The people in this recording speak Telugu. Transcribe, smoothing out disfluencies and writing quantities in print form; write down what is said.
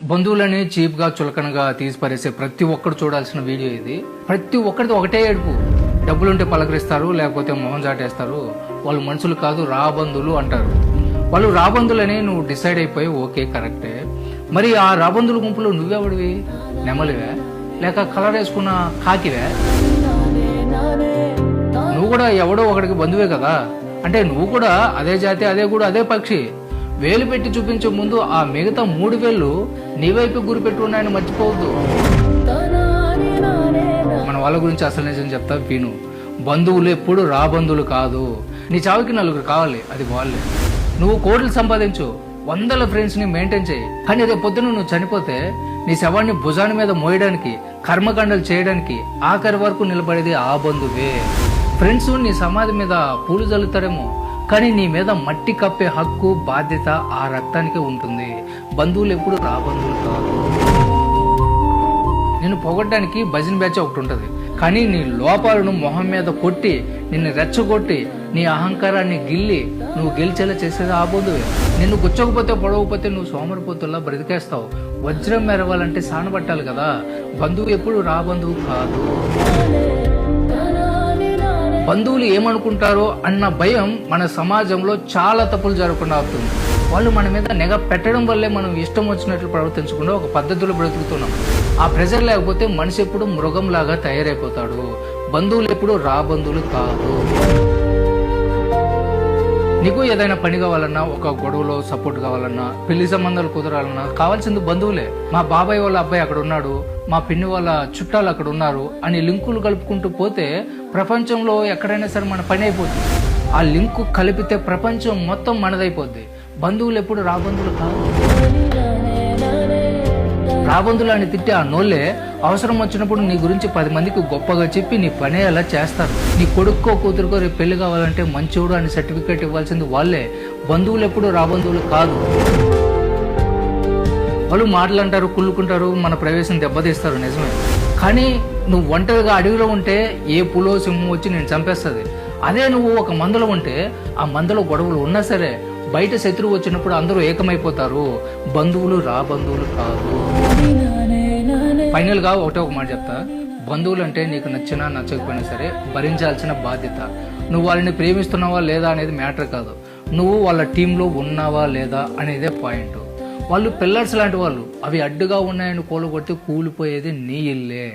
బంధువులని చీప్గా చులకనగా తీసి పరేసే ప్రతి ఒక్కరు చూడాల్సిన వీడియో ఇది. ప్రతి ఒక్కరిది ఒకటే ఏడుపు. డబ్బులుంటే పలకరిస్తారు, లేకపోతే మొహం చాటేస్తారు. వాళ్ళు మనుషులు కాదు, రాబంధువులు అంటారు. వాళ్ళు రాబంధులని నువ్వు డిసైడ్ అయిపోయి ఓకే కరెక్టే. మరి ఆ రాబంధుల గుంపులో నువ్వెవడివి? నెమలివే లేక కలర్ వేసుకున్న కాకివే? నువ్వు కూడా ఎవడో ఒకడికి బంధువే కదా. అంటే నువ్వు కూడా అదే జాతి, అదే కూడా అదే పక్షి. వేలు పెట్టి చూపించే ముందు ఆ మిగతా 3 వేళ్ళు నీ వైపు గురిపెట్టి ఉన్నాయని మర్చిపోవద్దు. మన వాళ్ళ గురించి అసలు నిజం చెప్తా విను. బంధువులు ఎప్పుడు రాబంధువులు కాదు. నీ చావుకి 4 కావాలి, అది వాళ్ళే. నువ్వు కోట్లు సంపాదించు, 100 ఫ్రెండ్స్ ని మెయింటైన్ చేయి, కానీ రేపు పొద్దున నువ్వు చనిపోతే నీ శవాన్ని భుజాన్ని మీద మోయడానికి, కర్మకాండలు చేయడానికి ఆఖరి వరకు నిలబడేది ఆ బంధువే. ఫ్రెండ్స్ నీ సమాధి మీద పూలు చల్లుతారేమో, కానీ నీ మీద మట్టి కప్పే హక్కు, బాధ్యత ఆ రక్తానికే ఉంటుంది. బంధువులు ఎప్పుడు రాబంధువులు కాదు. నిన్ను పొగడ్డానికి భజన బ్యాచ్ ఒకటి ఉంటుంది, కానీ నీ లోపాలను మొహం మీద కొట్టి, నిన్ను రెచ్చగొట్టి, నీ అహంకారాన్ని గిల్లి నువ్వు గెలిచేలా చేసేది ఆ బంధువే. నిన్ను గుచ్చకపోతే పొడవకపోతే నువ్వు సోమరిపోతుల్లా బ్రతికేస్తావు. వజ్రం మెరవాలంటే సానబట్టాలి కదా. బంధువు ఎప్పుడు రాబంధువు కాదు. బంధువులు ఏమనుకుంటారో అన్న భయం మన సమాజంలో చాలా తప్పులు జరగకుండా అవుతుంది. వాళ్ళు మన మీద నిఘ పెట్టడం వల్లే మనం ఇష్టం వచ్చినట్లు ప్రవర్తించకుండా ఒక పద్ధతిలో బ్రతుకుతున్నాం. ఆ ప్రెజర్ లేకపోతే మనిషి ఎప్పుడు మృగంలాగా తయారైపోతాడు. బంధువులు ఎప్పుడు రాబంధువులు కాదు. నీకు ఏదైనా పని కావాలన్నా, ఒక గొడవలో సపోర్ట్ కావాలన్నా, పెళ్లి సంబంధాలు కుదరాలన్నా కావాల్సింది బంధువులే. మా బాబాయ్ వాళ్ళ అబ్బాయి అక్కడ ఉన్నాడు, మా పిన్ని వాళ్ళ చుట్టాలు అక్కడ ఉన్నారు అని లింకులు కలుపుకుంటూ పోతే ప్రపంచంలో ఎక్కడైనా సరే మన పని అయిపోతుంది. ఆ లింకు కలిపితే ప్రపంచం మొత్తం మనదైపోద్ది. బంధువులు ఎప్పుడు రాబంధువులు కాదు. రాబంధులు అని తిట్టి ఆ నోళ్ళే అవసరం వచ్చినప్పుడు నీ గురించి 10 మందికి గొప్పగా చెప్పి నీ పనే అలా చేస్తారు. నీ కొడుక్కో కూతురుకో రేపు పెళ్లి కావాలంటే మంచివాడు అని సర్టిఫికేట్ ఇవ్వాల్సింది వాళ్ళే. బంధువులు ఎప్పుడు రాబంధువులు కాదు. వాళ్ళు మాటలంటారు, కుళ్ళుకుంటారు, మన ప్రవేశం దెబ్బతీస్తారు, నిజమే. కానీ నువ్వు ఒంటరిగా అడవిలో ఉంటే ఏ పులో సింహం వచ్చి నేను చంపేస్తుంది. అదే నువ్వు ఒక మందలో ఉంటే ఆ మందలో గొడవలు ఉన్నా సరే బయట శత్రువు వచ్చినప్పుడు అందరూ ఏకమైపోతారు. బంధువులు రాబంధువులు కాదు. ఫైనల్ గా ఒకటే ఒక మాట చెప్తా. బంధువులు అంటే నీకు నచ్చినా నచ్చకపోయినా సరే భరించాల్సిన బాధ్యత. నువ్వు వాళ్ళని ప్రేమిస్తున్నావా లేదా అనేది మ్యాటర్ కాదు, నువ్వు వాళ్ళ టీంలో ఉన్నావా లేదా అనేదే పాయింట్. వాళ్ళు పిల్లర్స్ లాంటి వాళ్ళు. అవి అడ్డుగా ఉన్నాయని కూలగొట్టి కూలిపోయేది నీ ఇల్లే.